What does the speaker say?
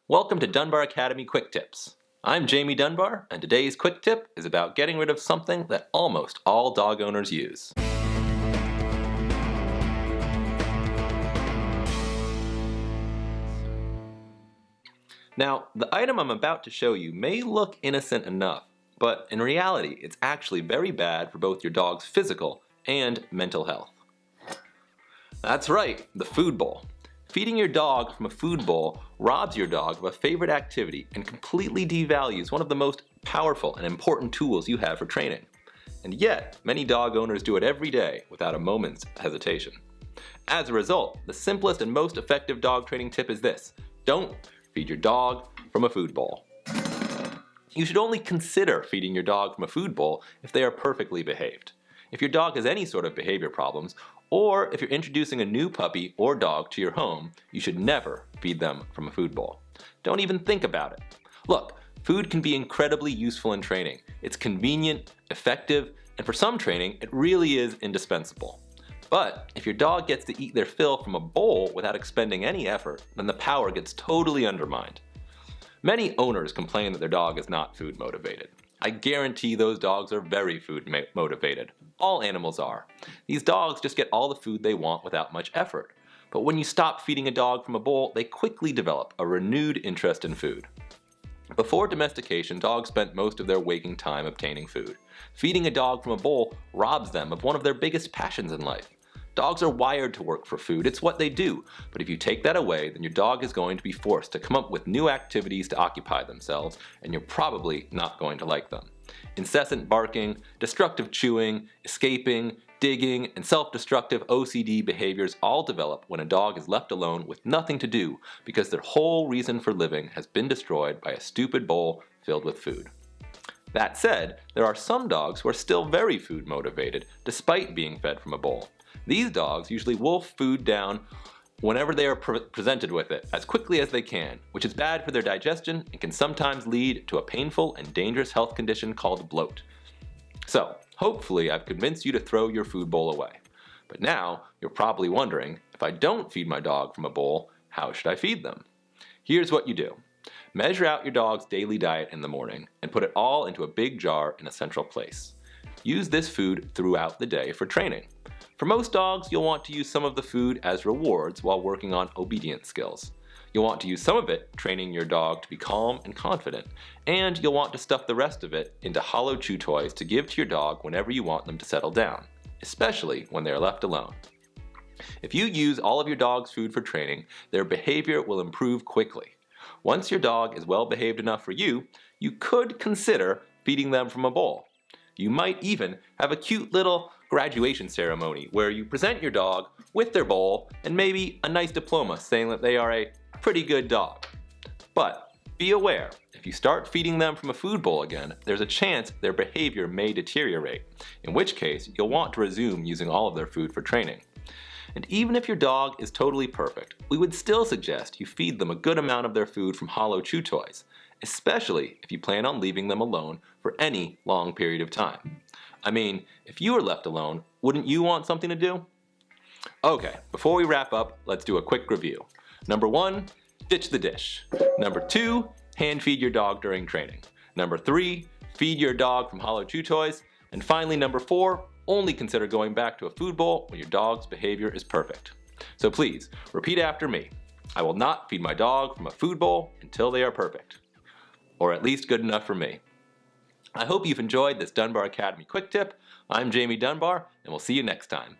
Welcome to Dunbar Academy Quick Tips. I'm Jamie Dunbar, and today's quick tip is about getting rid of something that almost all dog owners use. Now, the item I'm about to show you may look innocent enough, but in reality, it's actually very bad for both your dog's physical and mental health. That's right, the food bowl. Feeding your dog from a food bowl robs your dog of a favorite activity and completely devalues one of the most powerful and important tools you have for training. And yet, many dog owners do it every day without a moment's hesitation. As a result, the simplest and most effective dog training tip is this: don't feed your dog from a food bowl. You should only consider feeding your dog from a food bowl if they are perfectly behaved. If your dog has any sort of behavior problems, or if you're introducing a new puppy or dog to your home, you should never feed them from a food bowl. Don't even think about it. Look, food can be incredibly useful in training. It's convenient, effective, and for some training, it really is indispensable. But if your dog gets to eat their fill from a bowl without expending any effort, then the power gets totally undermined. Many owners complain that their dog is not food motivated. I guarantee those dogs are very food motivated. All animals are. These dogs just get all the food they want without much effort. But when you stop feeding a dog from a bowl, they quickly develop a renewed interest in food. Before domestication, dogs spent most of their waking time obtaining food. Feeding a dog from a bowl robs them of one of their biggest passions in life. Dogs are wired to work for food, it's what they do. But if you take that away, then your dog is going to be forced to come up with new activities to occupy themselves, and you're probably not going to like them. Incessant barking, destructive chewing, escaping, digging, and self-destructive OCD behaviors all develop when a dog is left alone with nothing to do because their whole reason for living has been destroyed by a stupid bowl filled with food. That said, there are some dogs who are still very food motivated despite being fed from a bowl. These dogs usually wolf food down whenever they are presented with it as quickly as they can, which is bad for their digestion and can sometimes lead to a painful and dangerous health condition called bloat. So, hopefully I've convinced you to throw your food bowl away. But now, you're probably wondering, if I don't feed my dog from a bowl, how should I feed them? Here's what you do. Measure out your dog's daily diet in the morning and put it all into a big jar in a central place. Use this food throughout the day for training. For most dogs, you'll want to use some of the food as rewards while working on obedience skills. You'll want to use some of it training your dog to be calm and confident, and you'll want to stuff the rest of it into hollow chew toys to give to your dog whenever you want them to settle down, especially when they are left alone. If you use all of your dog's food for training, their behavior will improve quickly. Once your dog is well behaved enough for you, you could consider feeding them from a bowl. You might even have a cute little graduation ceremony where you present your dog with their bowl and maybe a nice diploma saying that they are a pretty good dog. But be aware, if you start feeding them from a food bowl again, there's a chance their behavior may deteriorate, in which case you'll want to resume using all of their food for training. And even if your dog is totally perfect, we would still suggest you feed them a good amount of their food from hollow chew toys, especially if you plan on leaving them alone for any long period of time. I mean, if you were left alone, wouldn't you want something to do? Okay, before we wrap up, let's do a quick review. Number 1, ditch the dish. Number 2, hand feed your dog during training. Number 3, feed your dog from hollow chew toys. And finally, number 4, only consider going back to a food bowl when your dog's behavior is perfect. So please, repeat after me. I will not feed my dog from a food bowl until they are perfect. Or at least good enough for me. I hope you've enjoyed this Dunbar Academy quick tip. I'm Jamie Dunbar, and we'll see you next time.